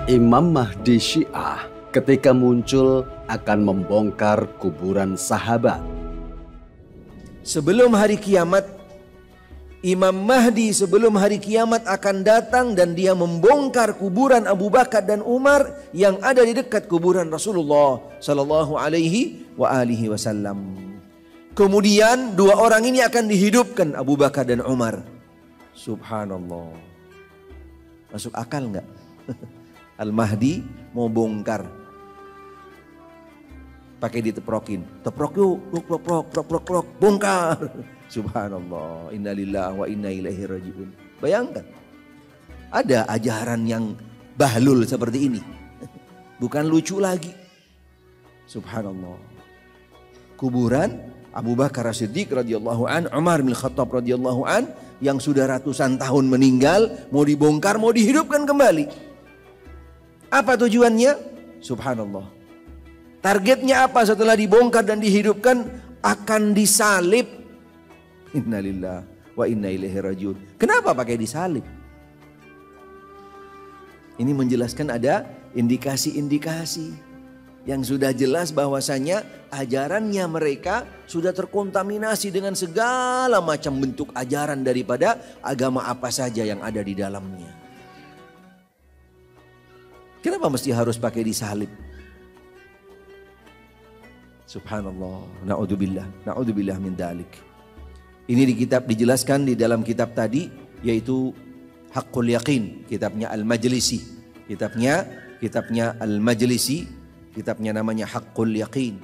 Imam Mahdi Syiah ketika muncul akan membongkar kuburan sahabat. Sebelum hari kiamat, Imam Mahdi sebelum hari kiamat akan datang dan dia membongkar kuburan Abu Bakar dan Umar yang ada di dekat kuburan Rasulullah sallallahu alaihi wasallam. Kemudian dua orang ini akan dihidupkan, Abu Bakar dan Umar. Subhanallah. Masuk akal enggak? Al-Mahdi mau bongkar. Pakai diteprokin. Teprok yuk, prok, bongkar. Subhanallah. Innalillahi wa inna ilaihi rajiun. Bayangkan. Ada ajaran yang bahlul seperti ini. Bukan lucu lagi. Subhanallah. Kuburan Abu Bakar As-Siddiq radhiyallahu an, Umar bin Khattab radhiyallahu an yang sudah ratusan tahun meninggal mau dibongkar, mau dihidupkan kembali. Apa tujuannya? Subhanallah. Targetnya apa setelah dibongkar dan dihidupkan? Akan disalib. Innalillahi wa inna ilaihi rajiun. Kenapa pakai disalib? Ini menjelaskan ada indikasi-indikasi yang sudah jelas bahwasanya ajarannya mereka sudah terkontaminasi dengan segala macam bentuk ajaran daripada agama apa saja yang ada di dalamnya. Kenapa mesti harus pakai disalib? Subhanallah, na'udzubillah min dalik. Ini di kitab dijelaskan di dalam kitab tadi, yaitu Haqqul Yaqin, kitabnya Al-Majlisi. Kitabnya Al-Majlisi, kitabnya namanya Haqqul Yaqin.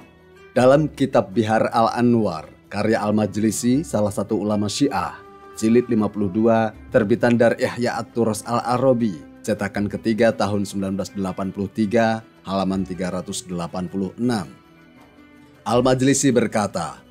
Dalam kitab Bihar Al-Anwar, karya Al-Majlisi, salah satu ulama Syiah, jilid 52, terbitan dari Ihya At-Turas Al-Arabi, cetakan ketiga tahun 1983, halaman 386. Al-Majlisi berkata,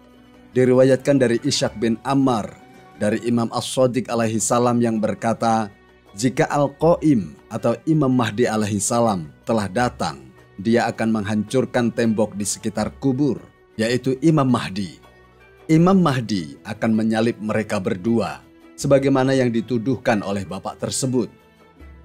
diriwayatkan dari Ishaq bin Ammar, dari Imam As-Shadiq alaihi salam yang berkata, jika Al-Qaim atau Imam Mahdi alaihi salam telah datang, dia akan menghancurkan tembok di sekitar kubur, yaitu Imam Mahdi. Imam Mahdi akan menyalib mereka berdua, sebagaimana yang dituduhkan oleh bapak tersebut.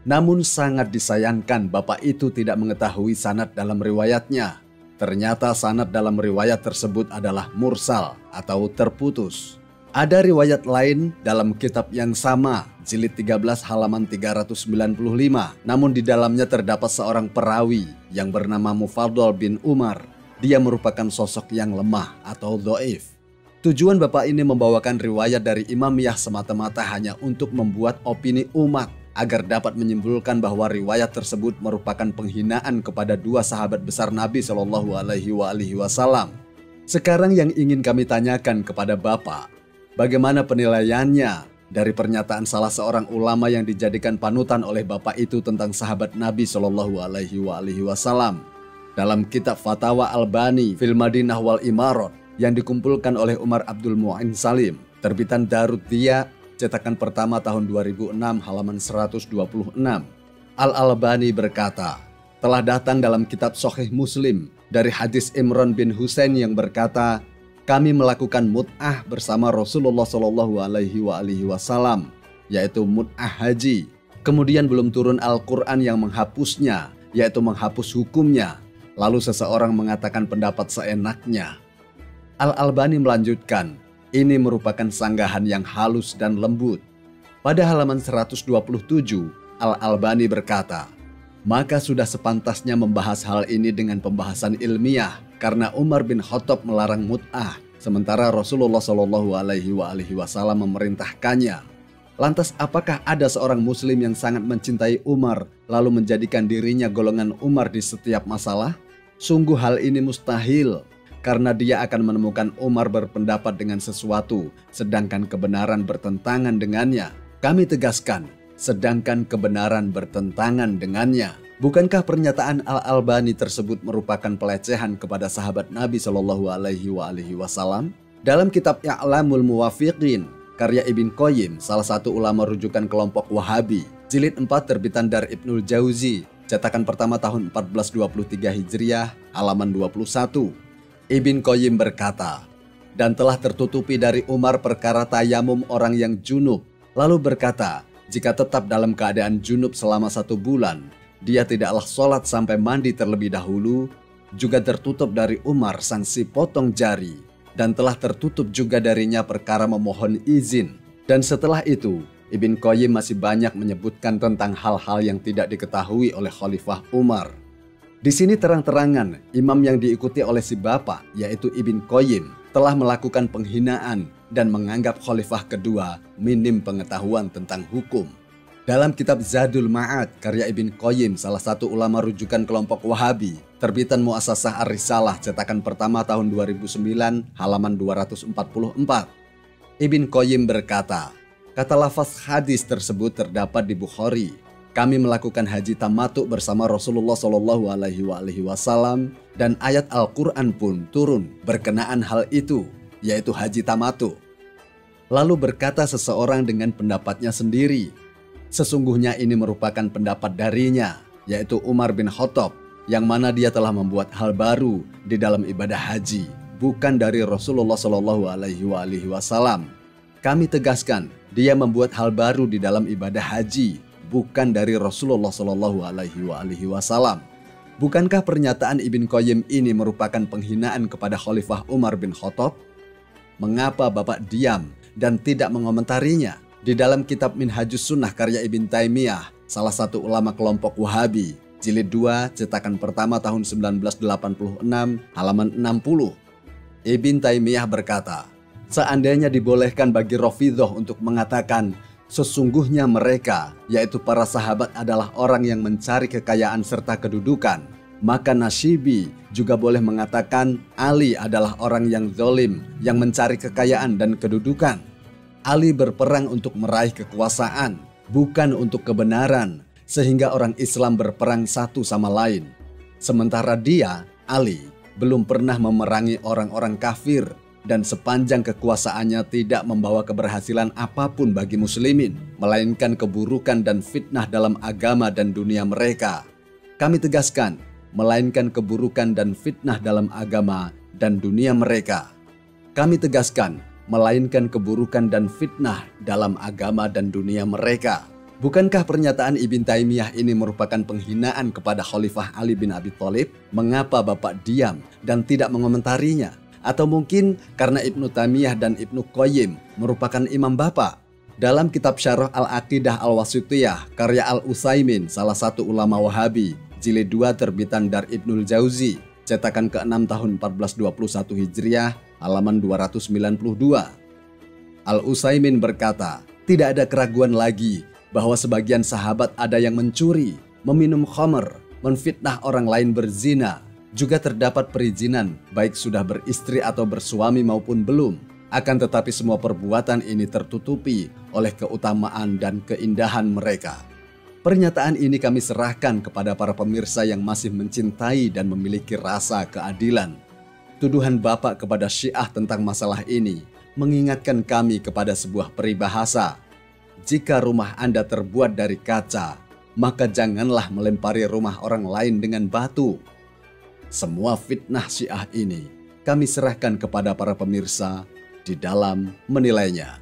Namun sangat disayangkan bapak itu tidak mengetahui sanad dalam riwayatnya. Ternyata sanad dalam riwayat tersebut adalah mursal atau terputus. Ada riwayat lain dalam kitab yang sama, jilid 13 halaman 395. Namun di dalamnya terdapat seorang perawi yang bernama Mufadhal bin Umar. Dia merupakan sosok yang lemah atau dhaif. Tujuan bapak ini membawakan riwayat dari Imamiyah semata-mata hanya untuk membuat opini umat, agar dapat menyimpulkan bahwa riwayat tersebut merupakan penghinaan kepada dua sahabat besar Nabi Shallallahu Alaihi Wasallam. Sekarang yang ingin kami tanyakan kepada Bapak, bagaimana penilaiannya dari pernyataan salah seorang ulama yang dijadikan panutan oleh Bapak itu tentang sahabat Nabi Shallallahu Alaihi Wasallam dalam kitab Fatawa Albani fil Madinah wal Imarat yang dikumpulkan oleh Umar Abdul Mu'in Salim, terbitan Darud Diya, cetakan pertama tahun 2006 halaman 126. Al-Albani berkata, telah datang dalam kitab Sahih Muslim dari hadis Imran bin Husain yang berkata, kami melakukan mut'ah bersama Rasulullah Shallallahu Alaihi Wasallam, yaitu mut'ah haji. Kemudian belum turun Al-Quran yang menghapusnya, yaitu menghapus hukumnya. Lalu seseorang mengatakan pendapat seenaknya. Al-Albani melanjutkan, ini merupakan sanggahan yang halus dan lembut. Pada halaman 127, Al-Albani berkata, maka sudah sepantasnya membahas hal ini dengan pembahasan ilmiah, karena Umar bin Khattab melarang mut'ah, sementara Rasulullah Shallallahu Alaihi Wasallam memerintahkannya. Lantas apakah ada seorang muslim yang sangat mencintai Umar, lalu menjadikan dirinya golongan Umar di setiap masalah? Sungguh hal ini mustahil. Karena dia akan menemukan Umar berpendapat dengan sesuatu, sedangkan kebenaran bertentangan dengannya. Kami tegaskan, sedangkan kebenaran bertentangan dengannya. Bukankah pernyataan Al-Albani tersebut merupakan pelecehan kepada sahabat Nabi Shallallahu Alaihi Wasallam? Dalam kitab I'lamul Muwaffiqin, karya Ibn Qayyim, salah satu ulama rujukan kelompok Wahabi, jilid 4 terbitan dari Ibnul Jauzi, cetakan pertama tahun 1423 Hijriah, halaman 21. Ibn Qayyim berkata, dan telah tertutupi dari Umar perkara tayamum orang yang junub. Lalu berkata, jika tetap dalam keadaan junub selama 1 bulan, dia tidaklah sholat sampai mandi terlebih dahulu. Juga tertutup dari Umar sanksi potong jari, dan telah tertutup juga darinya perkara memohon izin. Dan setelah itu, Ibn Qayyim masih banyak menyebutkan tentang hal-hal yang tidak diketahui oleh Khalifah Umar. Di sini terang-terangan imam yang diikuti oleh si bapak, yaitu Ibn Qayyim, telah melakukan penghinaan dan menganggap khalifah kedua minim pengetahuan tentang hukum. Dalam kitab Zadul Ma'ad karya Ibn Qayyim, salah satu ulama rujukan kelompok Wahabi, terbitan Muassasah Ar-Risalah cetakan pertama tahun 2009 halaman 244. Ibn Qayyim berkata, kata lafaz hadis tersebut terdapat di Bukhari. Kami melakukan haji tamattu bersama Rasulullah SAW dan ayat Al-Quran pun turun berkenaan hal itu, yaitu haji tamattu. Lalu berkata seseorang dengan pendapatnya sendiri, sesungguhnya ini merupakan pendapat darinya, yaitu Umar bin Khattab, yang mana dia telah membuat hal baru di dalam ibadah haji, bukan dari Rasulullah SAW. Kami tegaskan, dia membuat hal baru di dalam ibadah haji, bukan dari Rasulullah SAW. Bukankah pernyataan Ibn Qayyim ini merupakan penghinaan kepada Khalifah Umar bin Khattab? Mengapa Bapak diam dan tidak mengomentarinya? Di dalam kitab Minhajus Sunnah karya Ibn Taimiyah, salah satu ulama kelompok Wahabi, jilid 2, cetakan pertama tahun 1986, halaman 60. Ibn Taimiyah berkata, seandainya dibolehkan bagi Rafidhah untuk mengatakan, sesungguhnya mereka, yaitu para sahabat adalah orang yang mencari kekayaan serta kedudukan, maka Nasyibi juga boleh mengatakan Ali adalah orang yang zalim yang mencari kekayaan dan kedudukan. Ali berperang untuk meraih kekuasaan, bukan untuk kebenaran, sehingga orang Islam berperang satu sama lain. Sementara dia, Ali, belum pernah memerangi orang-orang kafir, dan sepanjang kekuasaannya tidak membawa keberhasilan apapun bagi muslimin, melainkan keburukan dan fitnah dalam agama dan dunia mereka. Kami tegaskan, melainkan keburukan dan fitnah dalam agama dan dunia mereka. Kami tegaskan, melainkan keburukan dan fitnah dalam agama dan dunia mereka. Bukankah pernyataan Ibn Taimiyah ini merupakan penghinaan kepada Khalifah Ali bin Abi Thalib? Mengapa Bapak diam dan tidak mengomentarinya? Atau mungkin karena Ibnu Taimiyah dan Ibnu Qayyim merupakan imam Bapak? Dalam kitab Syarah Al-Aqidah Al-Wasithiyah karya Al-Utsaimin, salah satu ulama Wahabi, jilid 2 terbitan Dar Ibnul Jauzi, cetakan ke-6 tahun 1421 Hijriah, halaman 292. Al-Utsaimin berkata, tidak ada keraguan lagi bahwa sebagian sahabat ada yang mencuri, meminum khamr, menfitnah orang lain berzina. Juga terdapat perizinan, baik sudah beristri atau bersuami maupun belum. Akan tetapi semua perbuatan ini tertutupi oleh keutamaan dan keindahan mereka. Pernyataan ini kami serahkan kepada para pemirsa yang masih mencintai dan memiliki rasa keadilan. Tuduhan Bapak kepada Syiah tentang masalah ini mengingatkan kami kepada sebuah peribahasa. Jika rumah Anda terbuat dari kaca, maka janganlah melempari rumah orang lain dengan batu. Semua fitnah Syiah ini kami serahkan kepada para pemirsa di dalam menilainya.